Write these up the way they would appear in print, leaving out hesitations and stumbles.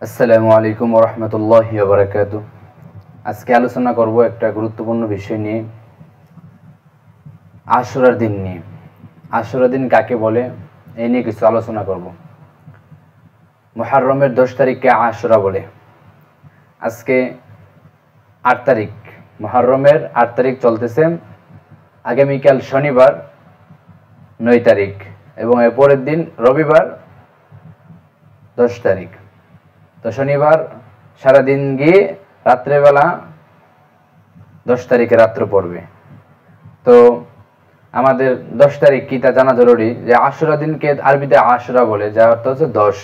আসসালামু আলাইকুম ওয়া রাহমাতুল্লাহি ওয়া বারাকাতুহু। আজকে আলোচনা করব একটা গুরুত্বপূর্ণ বিষয় নিয়ে, আশুরার দিন নিয়ে। আশুরার দিন কাকে বলে এই নিয়ে কিছু আলোচনা করব। মুহররমের 10 তারিখকে আশুরা বলে। আজকে 8 তারিখ, মুহররমের 8 তারিখ চলতেছে। আগামীকাল শনিবার 9 তারিখ এবং এর পরের দিন রবিবার 10 তারিখ। তো শনিবার সারাদিন গিয়ে রাত্রেবেলা 10 তারিখে রাত্র পড়বে। তো আমাদের 10 তারিখ কি তা জানা জরুরি, যে আশুরা দিনকে আরবিতে আশুরা বলে, যার অর্থ হচ্ছে 10।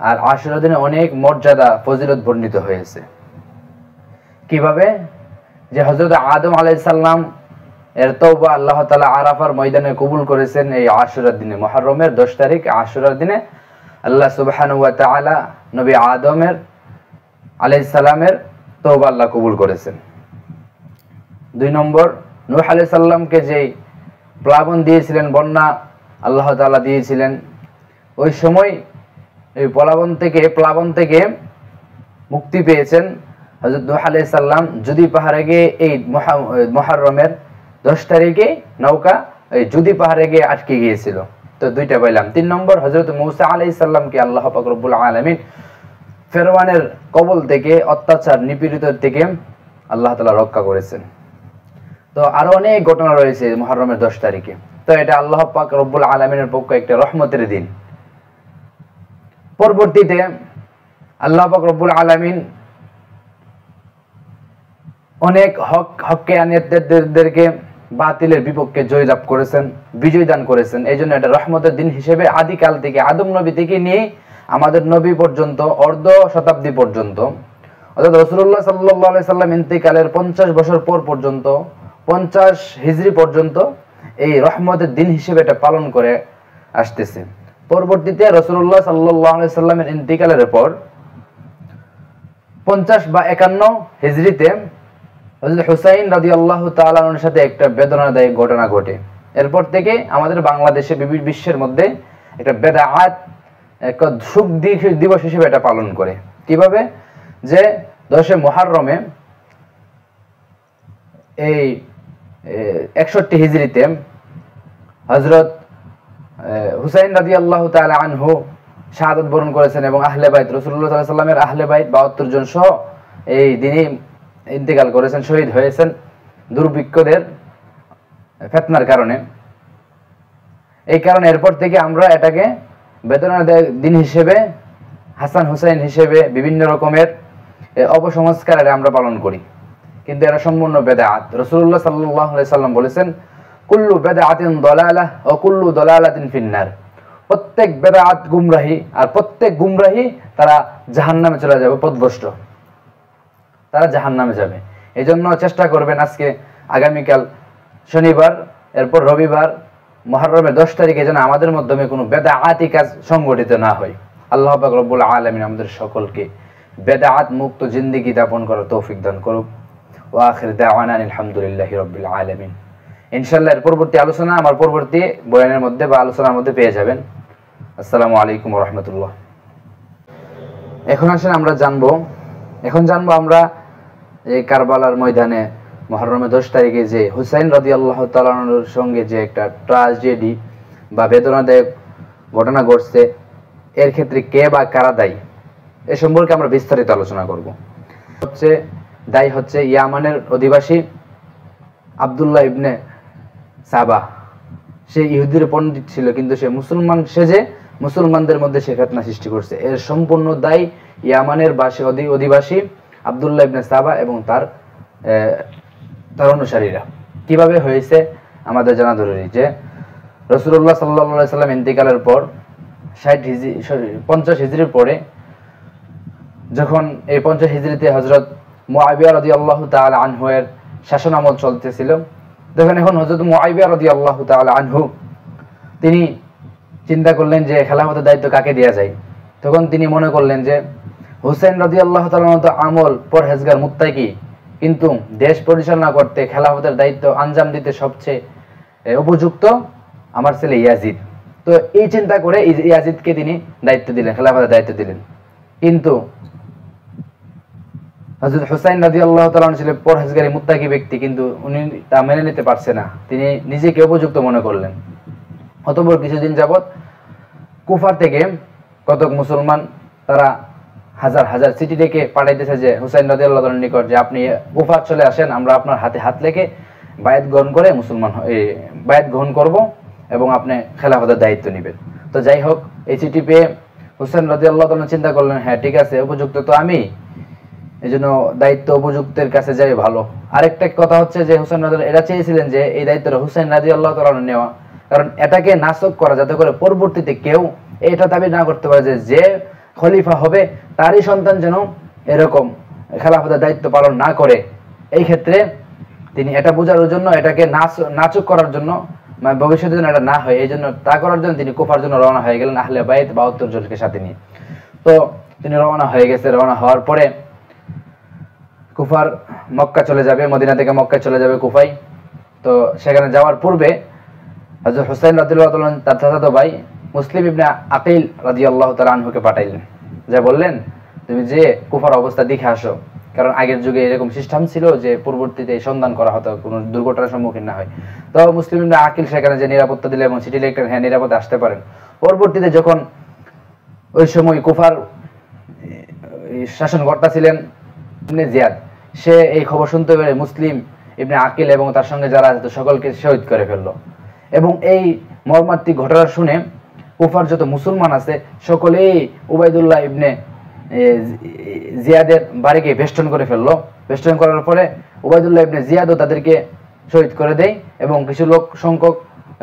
আর আশুরা দিনে অনেক মর্যাদা ফজিলত বর্ণিত হয়েছে। কিভাবে? যে হযরত আদম আলাইহিস সালাম এর তওবা আল্লাহ তাআলা আরাফার ময়দানে কবুল করেছেন এই আশুরার দিনে। মুহররমের 10 তারিখ আশুরার দিনে আল্লাহ সুবহানাহু ওয়া তাআলা নবী আদম আলাইহিস সালামের তওবা আল্লাহ কবুল করেছেন। 2 নম্বর, নূহ আলাইহিস সালামকে যে প্লাবন দিয়েছিলেন, বন্যা আল্লাহ তাআলা দিয়েছিলেন, ওই সময় এই প্লাবন থেকে মুক্তি পেয়েছেন হযরত নূহ আলাইহিস সালাম। যদি পাহাড়ে গিয়ে এই মুহররমের 10 তারিখে নৌকা এই যদি পাহাড়ে গিয়ে আটকে গিয়েছিল। তো 2টা পাইলাম। 3 নম্বর, হযরত মূসা আলাইহিস সালামকে আল্লাহ পাক রব্বুল আলামিন ফেরআউনের কবল থেকে, অত্যাচার নিপীড়িত থেকে আল্লাহ তাআলা রক্ষা করেছেন। তো আরো অনেক ঘটনা রয়েছে মুহররমের 10 তারিখে। তো এটা আল্লাহ পাক রব্বুল আলামিনের পক্ষে একটা রহমতের দিন। পরবর্তীতে আল্লাহ পাক রব্বুল আলামিন অনেক হক্কানিয়াতদেরকে বাতিলের বিপক্ষে জয়লাভ করেছেন, বিজয় দান করেছেন। এই জন্য এটা রহমতের দিন হিসেবে আদিকাল থেকে, আদম নবী থেকে নিয়ে আমাদের নবী পর্যন্ত, অর্ধ শতাব্দী পর্যন্ত, অর্থাৎ রাসূলুল্লাহ সাল্লাল্লাহু আলাইহি সাল্লাম ইন্তিকালের 50 বছর পর পর্যন্ত, 50 হিজরি পর্যন্ত এই রহমতের দিন হিসেবে এটা পালন করে আসতেছে। পরবর্তীতে রাসূলুল্লাহ সাল্লাল্লাহু আলাইহি সাল্লামের ইন্তিকালের পর 50 বা 51 হিজরিতে হযরত হুসাইন রাদিয়াল্লাহু তাআলা আনহুর সাথে একটা বেদনাদায়ক ঘটনা ঘটে। এরপর থেকে আমাদের বাংলাদেশে বিশ্বের মধ্যে একটা বেদাত, একটা শোক দিবস হিসেবে এটা পালন করে। কিভাবে? যে 10 মুহররমে এই 61 হিজরিতে হযরত হুসাইন রাদিয়াল্লাহু তাআলা আনহু শাহাদাত বরণ করেছেন এবং আহলে বাইত, রাসূলুল্লাহ সাল্লাল্লাহু আলাইহি সাল্লামের আহলে বাইত 72 জন সহ এই দিনে ইন্তেকাল করেছেন, শহীদ হয়েছেন দুর্ভিক্ষদের ফিতনার কারণে। এই কারণে এরপর থেকে আমরা এটাকে বেদনাদায়ক দিন হিসেবে, হাসান হুসাইন হিসেবে বিভিন্ন রকমের অপসংস্কার আমরা পালন করি। কিন্তু এরা সম্পূর্ণ বেদাত। রাসূলুল্লাহ সাল্লাল্লাহু আলাইহি সাল্লাম বলেছেন, কুল্লু বেদাতিন দালালাহ ওয়া কুল্লু দালালাতিন ফিন্নার। প্রত্যেক বেদাত গুমরাহি, আর প্রত্যেক গুমরাহি তারা জাহান্নামে চলে যাবে, পথভ্রষ্ট, তারা জাহান্নামে যাবে। এই জন্য চেষ্টা করবেন আজকে, আগামীকাল শনিবার, এরপর রবিবার, মুহররমের 10 তারিখে যেন আমাদের মাধ্যমে কোনো বেদাআতি কাজ সংগঠিত না হয়। আল্লাহ পাক রব্বুল আলামিন আমাদের সকলকে বেদাআত মুক্ত জিন্দেগি যাপন করার তৌফিক দান করুক। ওয়া আখির দাওয়ানা আলহামদুলিল্লাহি রাব্বিল আলামিন। ইনশাআল্লাহ এর পরবর্তী আলোচনা আমার পরবর্তী বয়ানের মধ্যে বা আলোচনার মধ্যে পেয়ে যাবেন। আসসালামু আলাইকুম ওয়া রাহমাতুল্লাহ। এখন আসেন আমরা জানবো আমরা এই কারবালার ময়দানে মুহররমের 10 তারিখে যে হুসাইন রাদিয়াল্লাহু তাআলা আনহুর সঙ্গে যে একটা ট্র্যাজেডি বা বেদনাদায়ক ঘটনা ঘটছে, এর ক্ষেত্রে কে বা কারা দায়ী, এ সম্পর্কে আমরা বিস্তারিত আলোচনা করব। দায়ী হচ্ছে ইয়ামানের অধিবাসী আব্দুল্লাহ ইবনে সাবা। সে ইহুদির পণ্ডিত ছিল, কিন্তু সে মুসলমান সেজে মুসলমানদের মধ্যে সে ফিতনা সৃষ্টি করছে। এর সম্পূর্ণ দায়ী ইয়ামানের অধিবাসী আব্দুল্লাহ ইবনে সাবা এবং তার অনুসারীরা। কিভাবে হয়েছে আমাদের জানা জরুরি। যে রাসূলুল্লাহ সাল্লাল্লাহু আলাইহি সাল্লাম ইন্তিকালের পর 50 হিজরির পরে, যখন এই 50 হিজরিতে হযরত মুআবিয়া রাদিয়াল্লাহু তাআলা আনহু এর শাসনামল চলতেছিল, তখন এখন হযরত মুআবিয়া রাদিয়াল্লাহু তাআলা আনহু তিনি চিন্তা করলেন যে খেলাফতের দায়িত্ব কাকে দেয়া যায়। তখন তিনি মনে করলেন যে হুসাইন রাদিয়াল্লাহু তাআলা তো আমল পরহেজগার মুত্তাকি, কিন্তু দেশ পরিচালনা করতে, খেলাফতের দায়িত্ব আঞ্জাম দিতে সবচেয়ে উপযুক্ত আমার ছেলে ইয়াজিদ। তো এই চিন্তা করে ইয়াজিদকে তিনি দায়িত্ব দিলেন, খেলাফতের দায়িত্ব দিলেন। কিন্তু হযরত হুসাইন রাদিয়াল্লাহু তাআলা ছিলেন পরহেজগারী মুত্তাকি ব্যক্তি, কিন্তু উনি তা মেনে নিতে পারছে না, তিনি নিজেকে উপযুক্ত মনে করলেন। অতঃপর কিছুদিন যাবত কুফার থেকে কতক মুসলমান তারা হাজার হাজার চিঠি লিখে পাঠাইতেছে যে হুসাইন রাদিয়াল্লাহু তাআলার নিকট যে আপনি কুফার চলে আসেন, আমরা আপনার হাতে হাত লেগে বায়াত গ্রহণ করে বায়াত গ্রহণ করব এবং আপনি খেলাফতের দায়িত্ব নেবেন। তো যাই হোক, এই চিঠি পেয়ে হুসাইন রাদিয়াল্লাহু তাআলা চিন্তা করলেন, হ্যাঁ ঠিক আছে, উপযুক্ত তো আমি, এই জন্য দায়িত্ব উপযুক্তের কাছে যাই ভালো। আরেকটা কথা হচ্ছে যে হুসাইন রাদিয়াল্লাহু এরা চেয়েছিলেন যে এই দায়িত্বটা হুসাইন রাদিয়াল্লাহু তাআলা নেওয়া, কারণ এটাকে নাসক করা, যাতে করে পরবর্তীতে কেউ এটা দাবি না করতে পারে যে খলিফা হবে তারই সন্তান যেন এরকম খেলাফতের দায়িত্ব পালন না করে। এই ক্ষেত্রে তিনি এটা বোঝানোর জন্য, এটাকে নাচক করার জন্য, মানে ভবিষ্যতে যেন এটা না হয়, এই জন্য তা করার জন্য তিনি কুফার জন্য রওনা হয়ে গেলেন আহলে বাইত 72 জনকে সাথে নিয়ে। তো তিনি রওনা হয়ে গেছে। রওনা হওয়ার পরে কুফার মক্কা চলে যাবে, মদিনা থেকে মক্কা চলে যাবে কুফায়। তো সেখানে যাওয়ার পূর্বে হযরত হুসাইন রাদিয়াল্লাহু তাআলা তার চাচাতো ভাই মুসলিম ইবনে আকিল রাদিয়াল্লাহু তাআলা আনহুকে পাঠাইলেন, যা বললেন তুমি যে কুফার অবস্থা দেখে আসো, কারণ আগের যুগে এরকম সিস্টেম ছিল যে পূর্ববর্তীতে সন্ধান করা হতো, কোনো দুর্ঘটনার সম্মুখীন না হয়। তো মুসলিম ইবনে আকিল সেখানে যে নিরাপত্তা দিলে এবং চিঠি লিখলেন, হ্যাঁ নিরাপদে আসতে পারেন। পরবর্তীতে যখন ওই সময় কুফার শাসনকর্তা ছিলেন ইবনে জিয়াদ, সে এই খবর শুনতে পেরে মুসলিম ইবনে আকিল এবং তার সঙ্গে যারা আছে সকলকে শহীদ করে ফেললো। এবং এই মর্মান্তিক ঘটনা শুনে কুফার যত মুসলমান আছে সকলেই উবাইদুল্লাহ ইবনে জিয়াদের বাড়িকে বেষ্টন করে ফেললো। বেষ্টন করার পরে উবাইদুল্লাহ ইবনে জিয়াদও তাদেরকে শহীদ করে দেয় এবং কিছু লোক সংখ্যক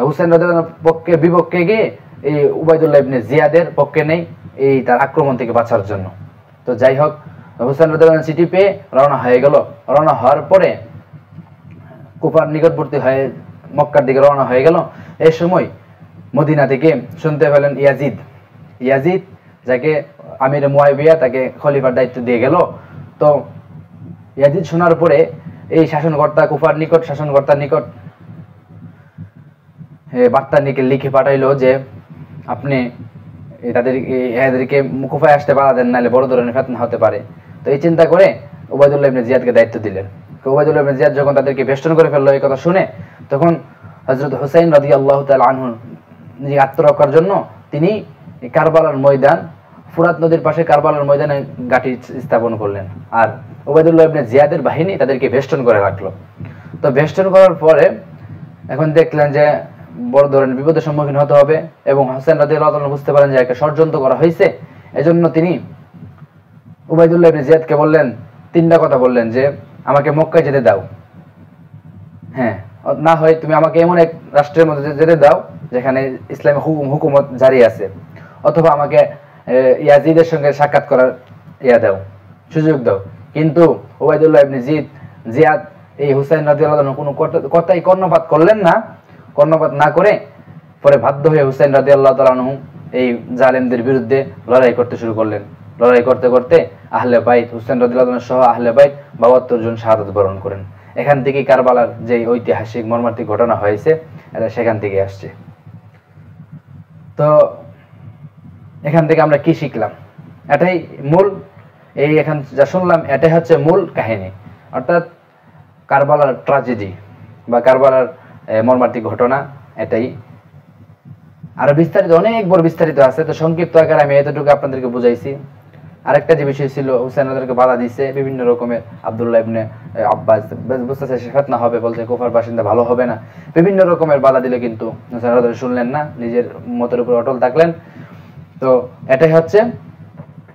হুসাইন রাদিয়াল্লাহু পক্ষে বিপক্ষে গিয়ে এই উবাইদুল্লাহ ইবনে জিয়াদের পক্ষে নেই এই তার আক্রমণ থেকে বাঁচার জন্য। তো যাই হোক, হুসাইন রাদিয়াল্লাহু চিঠি পেয়ে রওনা হয়ে গেল। রওনা হওয়ার পরে কুফার নিকটবর্তী হয়ে মক্কার দিকে রওনা হয়ে গেল। এই সময় মদিনা থেকে শুনতে পেলেন ইয়াজিদ যাকে আমির মুয়াবিয়া তাকে খলিফার দায়িত্ব দিয়ে গেল। তো ইয়াজিদ শোনার পরে এই শাসনকর্তা কুফার নিকট শাসনকর্তার নিকট বার্তা লিখে পাঠাইলো যে আপনি এদেরকে কুফায় আসতে বাধা দেন, নাহলে বড় ধরনের ফিতনা হতে পারে। তো এই চিন্তা করে উবাইদুল্লাহ ইবনে জিয়াদকে দায়িত্ব দিলেন। উবাইদুল্লাহ ইবনে জিয়াদ যখন তাদেরকে বেষ্টন করে ফেললো এই কথা শুনে, তখন হযরত হুসাইন রাদিয়াল্লাহু তাআলা আনহু নিজে আত্মরক্ষার জন্য তিনি কারবালার ময়দান, ফুরাত নদীর পাশে কারবালার ময়দানে ঘাঁটি স্থাপন করলেন। আর উবাইদুল্লাহ ইবনে জিয়াদের বাহিনী তাদেরকে বেষ্টন করে রাখলো। তো বেষ্টন করার পরে এখন দেখলেন যে বড় ধরনের বিপদের সম্মুখীন হতে হবে এবং হুসাইন রাদিয়াল্লাহু তাআলা বুঝতে পারেন যে একটা ষড়যন্ত্র করা হয়েছে। এজন্য তিনি উবাইদুল্লাহ ইবনে জিয়াদকে বললেন, তিনটা কথা বললেন যে আমাকে মক্কায় যেতে দাও, হ্যাঁ না হয় তুমি আমাকে এমন এক রাষ্ট্রের মধ্যে যেতে দাও যেখানে ইসলামী হুকুমত জারি আছে, অথবা আমাকে ইয়াজিদের সঙ্গে সাক্ষাৎ করার দাও, সুযোগ দাও। কিন্তু উবাইদুল্লাহ ইবনে জিয়াদ এই হুসাইন রাদিয়াল্লাহু তাআলা কোনো কথাই কর্ণপাত করলেন না। কর্ণপাত না করে পরে বাধ্য হয়ে হুসাইন রাদিয়াল্লাহু তাআলা এই জালেমদের বিরুদ্ধে লড়াই করতে শুরু করলেন। লড়াই করতে করতে আহলে বাইত হুসাইন রাদিয়াল্লাহু তাআলা সহ আহলে বাইত 72 জন শাহাদাত বরণ করেন। এখান থেকে কারবালার যে ঐতিহাসিক মর্মান্তিক ঘটনা হয়েছে এটা সেখান থেকে আসছে। তো এখান থেকে আমরা কি শিখলাম, এটাই মূল, এই এখান যা শুনলাম এটাই হচ্ছে মূল কাহিনী, অর্থাৎ কারবালার ট্র্যাজেডি বা কারবালার মর্মান্তিক ঘটনা এটাই। আর বিস্তারিত অনেক বড় বিস্তারিত আছে, তো সংক্ষিপ্ত আকারে আমি এতটুকু আপনাদেরকে বুঝাইছি। আরেকটা যে বিষয় ছিল, হুসাইন রাদিয়াল্লাহু বাধা দিয়েছে বিভিন্ন রকমের, আব্দুল্লাহ ইবনে আব্বাস বুঝতেছে সে ফিতনা হবে, বলছে কুফার বাসিন্দা ভালো হবে না, বিভিন্ন রকমের বাধা দিলে কিন্তু হুসাইন রাদিয়াল্লাহু শুনলেন না, নিজের মতের উপর অটল থাকলেন। তো এটাই হচ্ছে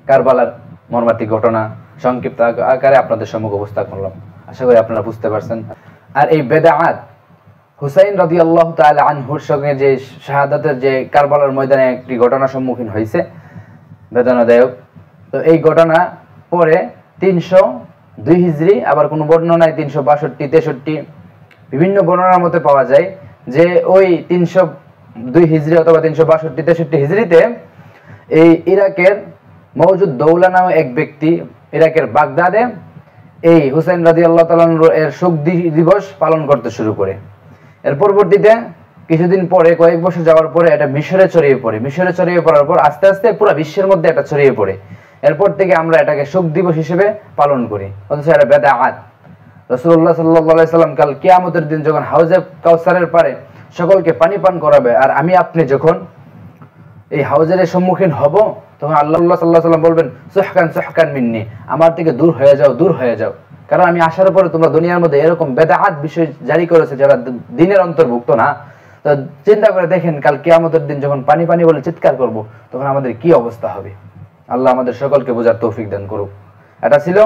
কারবালার মর্মান্তিক ঘটনা, সংক্ষিপ্ত আকারে আপনাদের সম্মুখে উপস্থাপন করলাম। আশা করি আপনারা বুঝতে পারছেন। আর এই বেদাআত হুসাইন রাদিয়াল্লাহু তাআলা আনহুর সঙ্গে যে শাহাদাতের যে কারবালার ময়দানে একটি ঘটনার সম্মুখীন হয়েছে বেদনাদায়ক, তো এই ঘটনা পরে 302 হিজরি, আবার কোনো বর্ণনায় 362, 63 বিভিন্ন বর্ণনার মধ্যে পাওয়া যায় যে ওই 302 হিজরি অথবা 362, 63 হিজরিতে এই ইরাকের মওজুদ দৌলা নামে এক ব্যক্তি ইরাকের বাগদাদে এই হুসাইন রাদিয়াল্লাহু তাআলা এর শোক দিবস পালন করতে শুরু করে। এর পরবর্তীতে কিছুদিন পরে, কয়েক বছর যাওয়ার পরে এটা মিশরে ছড়িয়ে পড়ে। মিশরে ছড়িয়ে পড়ার পর আস্তে আস্তে পুরো বিশ্বের মধ্যে এটা ছড়িয়ে পড়ে এরপর থেকে আমরা এটাকে শোক দিবস হিসেবে পালন করি, অথচ এটা বেদাত। রাসূলুল্লাহ সাল্লাল্লাহু আলাইহি সাল্লাম কাল কিয়ামতের দিন যখন হাউজে কাউসারের পারে সকলকে পানি পান করাবে, আর আমি আপনি যখন এই হাউজের সম্মুখীন হব, তখন আল্লাহ সাল্লাল্লাহু আলাইহি সাল্লাম বলবেন সুহকান সুহকান মিন্নি, আমার থেকে দূর হয়ে যাও, দূর হয়ে যাও, কারণ আমি আসার পরে তোমরা দুনিয়ার মধ্যে এরকম বেদাত বিষয় জারি করেছে যারা দ্বীনের অন্তর্ভুক্ত না। তো চিন্তা করে দেখেন কাল কিয়ামতের দিন যখন পানি পানি বলে চিৎকার করব, তখন আমাদের কি অবস্থা হবে। আল্লাহ আমাদের সকলকে বোঝার তৌফিক দান করুক। এটা ছিল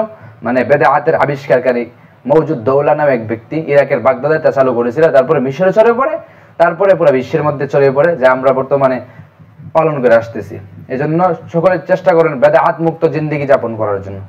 মানে বেদাতের আবিষ্কারকারী মওজুদ দৌলা নামে এক ব্যক্তি, ইরাকের বাগদাদে তা চালু করেছিল, তারপরে মিশরে ছড়িয়ে পড়ে, তারপরে পুরো বিশ্বের মধ্যে ছড়িয়ে পড়ে, যা আমরা বর্তমানে পালন করে আসতেছি। এজন্য সকলে চেষ্টা করেন বেদাত মুক্ত জিন্দেগি যাপন করার জন্য।